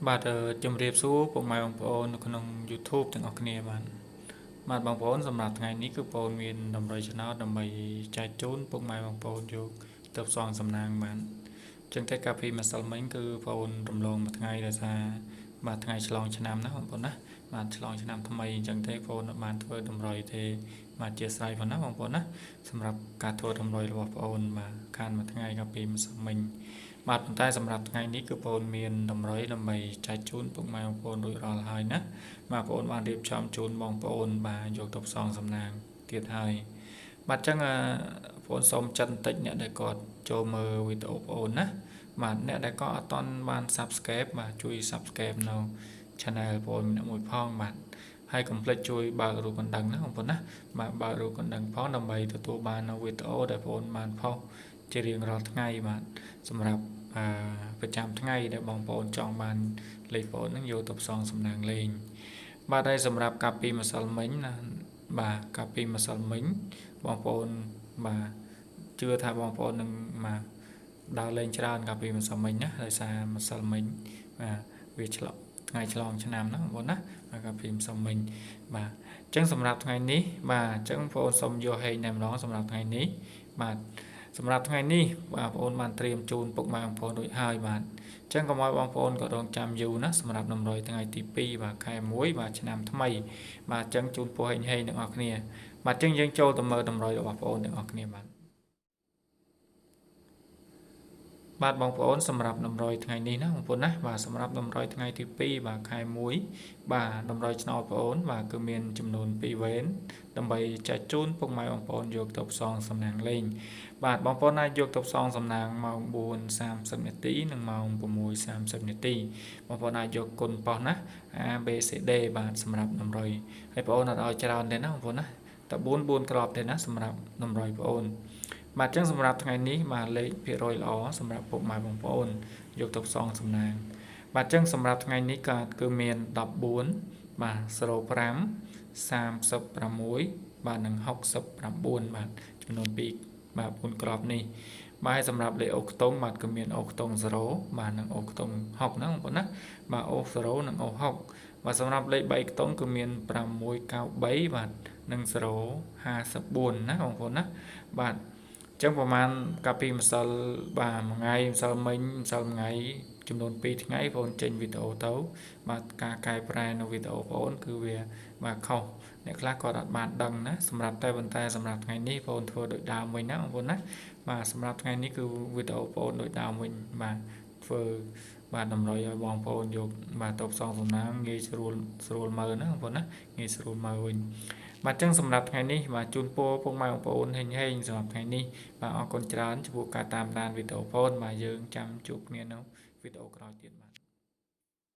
បាទជំរាបសួរពុកម៉ែបងប្អូននៅក្នុង YouTube ទាំងអស់គ្នាបាទបងប្អូនសម្រាប់ថ្ងៃនេះគឺបងមានតម្រុយចំណោទដើម្បីចែកជូនពុកម៉ែបងប្អូនយកទៅផ្សងសំណាងបានចឹងតែកាលពីម្សិលមិញគឺបងរំលងមួយថ្ងៃដោយសារបាទថ្ងៃឆ្លងឆ្នាំណាបងប្អូនណាបាទឆ្លងឆ្នាំថ្មីអញ្ចឹងទេបងបានធ្វើតម្រុយទេបាទជាស្រ័យផងណាបងប្អូនណាសម្រាប់ការធ្វើតម្រុយរបស់បងបាទខានមួយថ្ងៃកាលពីម្សិលមិញបាទប៉ុន្តែសម្រាប់ថ្ងៃនេះគឺបងមានតម្រុយដើម្បីចែកជូនពុកម៉ែបងប្អូនរួចរាល់ហើយណាបាទបងបានរៀបចំជូនបងប្អូនបាទយកទៅផ្សងសំណាងទៀតហើយបាទចឹងបងសូមចិនបន្តិចអ្នកដែលគាត់ចូលមើលវីដេអូបងណាបាទអ្នកដែលក៏អត់ទាន់បាន Subscribe បាទជួយ Subscribe នៅ Channel បងម្នាក់មួយផងបាទហើយកុំភ្លេចជួយបើករូបកណ្ដឹងណាបងប្អូនណាបាទបើករូបកណ្ដឹងផងដើម្បីទទួលបាននៅវីដេអូដែលបងបានផុសជារៀងរាល់ថ្ងៃបាទសម្រាប់ប្រចាំថ្ងៃដែលបងប្អូនចង់បានលេខបងនឹងយកទៅផ្សងសំណាងលេងបាទហើយសម្រាប់កាលពីម្សិលមិញណាបាទកាលពីម្សិលមិញបងប្អូនបាទជឿថាបងប្អូននឹងមកដើរលេងច្រើនកាលពីម្សិលមិញណាដោយសារម្សិលមិញបាទវាឆ្លងថ្ងៃឆ្លងឆ្នាំណាបងប្អូនណាកាលពីម្សិលមិញបាទអញ្ចឹងសម្រាប់ថ្ងៃនេះបាទអញ្ចឹងបងប្អូនសូមយកហេងតែម្ដងសម្រាប់ថ្ងៃនេះបាទសម្រាប់ថ្ងៃនេះបងប្អូនបានត្រៀមជូនពុកម៉ែបងប្អូនរួចហើយបាទអញ្ចឹងកុំឲ្យបងប្អូនក៏រងចាំយូរណាសម្រាប់តម្រុយថ្ងៃទី2បាទខែ1បាទឆ្នាំថ្មីបាទអញ្ចឹងជូនពរហេងហេងទាំងអស់គ្នាបាទអញ្ចឹងយើងចូលទៅមើលតម្រុយរបស់បងប្អូនទាំងអស់គ្នាបាទបងប្អូនសម្រាប់តម្រុយថ្ងៃនេះណាបងប្អូនណាបាទសម្រាប់តម្រុយថ្ងៃទី2បាទខែ1បាទតម្រុយឆ្នោតបងប្អូនបាទគឺមានចំនួន2វេនដើម្បីចែកជូនពុកម៉ែបងប្អូនយកទៅផ្សងសំណាងលេងបាទបងប្អូនអាចយកទៅផ្សងសំណាងម៉ោង 4:30 នាទីនិងម៉ោង 6:30 នាទីបងប្អូនអាចយកគុណប៉ុសណា ABCD បាទសម្រាប់តម្រុយហើយបងប្អូនអត់ឲ្យច្រើនទេណាបងប្អូនណាតែ4 គ្រាប់ទេណាសម្រាប់តម្រុយបងប្អូនបាទអញ្ចឹងសម្រាប់ថ្ងៃនេះបាទលេខភាគរយល្អសម្រាប់ពុកម៉ែបងប្អូនយកទៅផ្សងសំណាងបាទអញ្ចឹងសម្រាប់ថ្ងៃនេះគឺមាន14បាទ05 36បាទនិង69បាទចំនួន2បាទ4គ្រាប់នេះបាទសម្រាប់លេខអូខ្ទង់បាទគឺមានអូខ្ទង់0បាទនិងអូខ្ទង់6ណាបងប្អូនណាបាទអូ0និងអូ6បាទសម្រាប់លេខ3ខ្ទង់គឺមាន693បាទនិង054ណាបងប្អូនណាបាទចឹងប្រហែលកាលពីម្សិលបាទមួយថ្ងៃម្សិលមិញម្សិលថ្ងៃចំនួន2ថ្ងៃបងចេញវីដេអូទៅបាទការកែប្រែនៅវីដេអូបងគឺវាបាទខុសអ្នកខ្លះគាត់អត់បានដឹងណាសម្រាប់តែប៉ុន្តែសម្រាប់ថ្ងៃនេះបងធ្វើដូចដើមវិញណាបងប្អូនណាបាទសម្រាប់ថ្ងៃនេះគឺវីដេអូបងដូចដើមវិញបាទធ្វើបាទតម្រុយឲ្យបងប្អូនយកបាទទៅផ្សងសំណាងងាយស្រួលមើលណាបងប្អូនណាងាយស្រួលមើលវិញបាទចឹងសម្រាប់ថ្ងៃនេះបាទជូនពរពុកម៉ែបងប្អូនហេងហេងសម្រាប់ថ្ងៃនេះបាទអរគុណច្រើនចំពោះការតាមដានវីដេអូបងបាទយើងចាំជួបគ្នានៅវីដេអូក្រោយទៀតបាទ